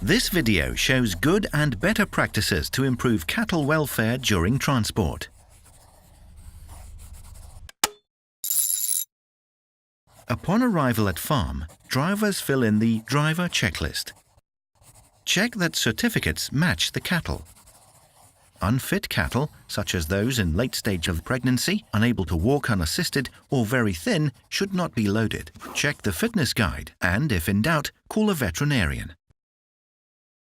This video shows good and better practices to improve cattle welfare during transport. Upon arrival at farm, drivers fill in the driver checklist. Check that certificates match the cattle. Unfit cattle, such as those in late stage of pregnancy, unable to walk unassisted, or very thin, should not be loaded. Check the fitness guide and, if in doubt, call a veterinarian.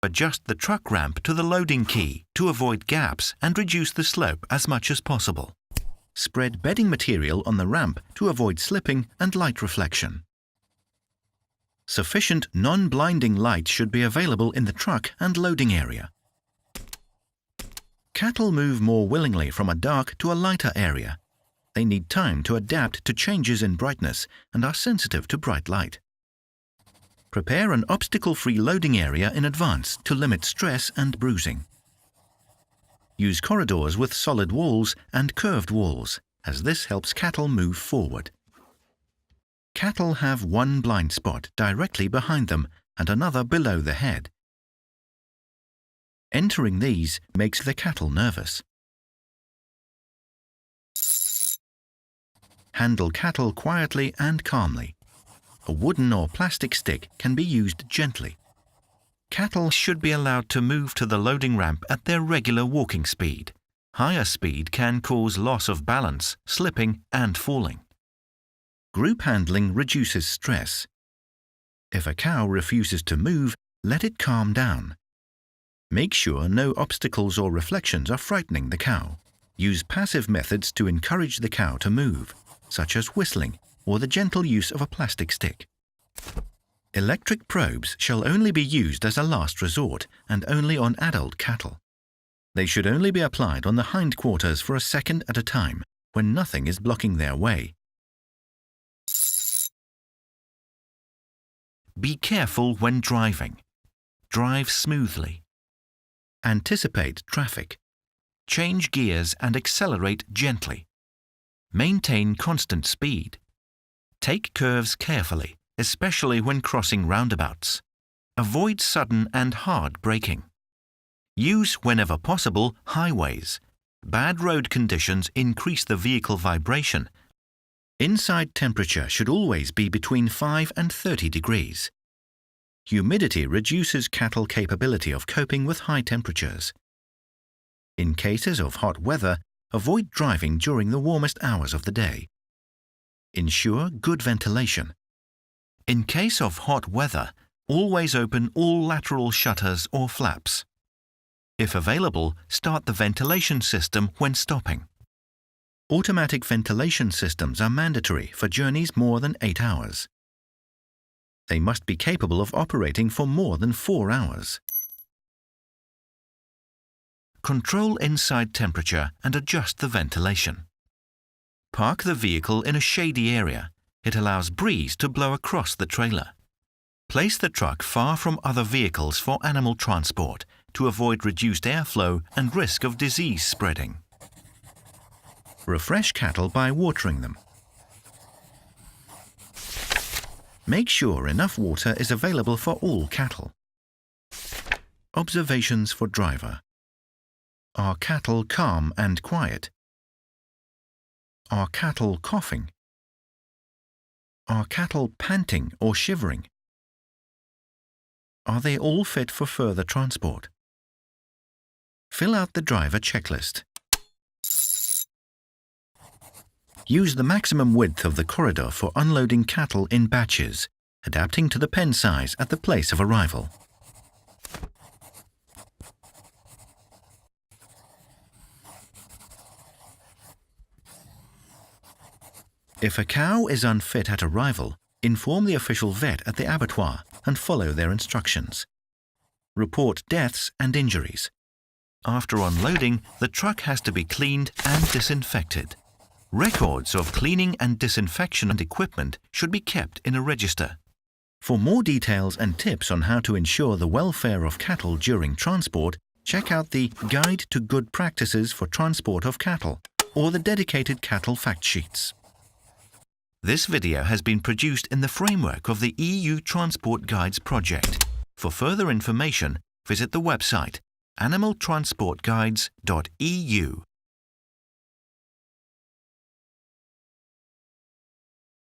Adjust the truck ramp to the loading key to avoid gaps and reduce the slope as much as possible. Spread bedding material on the ramp to avoid slipping and light reflection. Sufficient non-blinding light should be available in the truck and loading area. Cattle move more willingly from a dark to a lighter area. They need time to adapt to changes in brightness and are sensitive to bright light. Prepare an obstacle-free loading area in advance to limit stress and bruising. Use corridors with solid walls and curved walls, as this helps cattle move forward. Cattle have one blind spot directly behind them and another below the head. Entering these makes the cattle nervous. Handle cattle quietly and calmly. A wooden or plastic stick can be used gently. Cattle should be allowed to move to the loading ramp at their regular walking speed. Higher speed can cause loss of balance, slipping and falling. Group handling reduces stress. If a cow refuses to move, let it calm down. Make sure no obstacles or reflections are frightening the cow. Use passive methods to encourage the cow to move, such as whistling or the gentle use of a plastic stick. Electric probes shall only be used as a last resort and only on adult cattle. They should only be applied on the hindquarters for a second at a time when nothing is blocking their way. Be careful when driving. Drive smoothly. Anticipate traffic. Change gears and accelerate gently. Maintain constant speed. Take curves carefully, especially when crossing roundabouts. Avoid sudden and hard braking. Use, whenever possible, highways. Bad road conditions increase the vehicle vibration. Inside temperature should always be between 5 and 30 degrees. Humidity reduces cattle capability of coping with high temperatures. In cases of hot weather, avoid driving during the warmest hours of the day. Ensure good ventilation. In case of hot weather, always open all lateral shutters or flaps. If available, start the ventilation system when stopping. Automatic ventilation systems are mandatory for journeys more than 8 hours. They must be capable of operating for more than 4 hours. Control inside temperature and adjust the ventilation. Park the vehicle in a shady area. It allows breeze to blow across the trailer. Place the truck far from other vehicles for animal transport to avoid reduced airflow and risk of disease spreading. Refresh cattle by watering them. Make sure enough water is available for all cattle. Observations for driver. Are cattle calm and quiet? Are cattle coughing? Are cattle panting or shivering? Are they all fit for further transport? Fill out the driver checklist. Use the maximum width of the corridor for unloading cattle in batches, adapting to the pen size at the place of arrival. If a cow is unfit at arrival, inform the official vet at the abattoir and follow their instructions. Report deaths and injuries. After unloading, the truck has to be cleaned and disinfected. Records of cleaning and disinfection and equipment should be kept in a register. For more details and tips on how to ensure the welfare of cattle during transport, check out the Guide to Good Practices for Transport of Cattle or the dedicated cattle fact sheets. This video has been produced in the framework of the EU Transport Guides project. For further information, visit the website animaltransportguides.eu.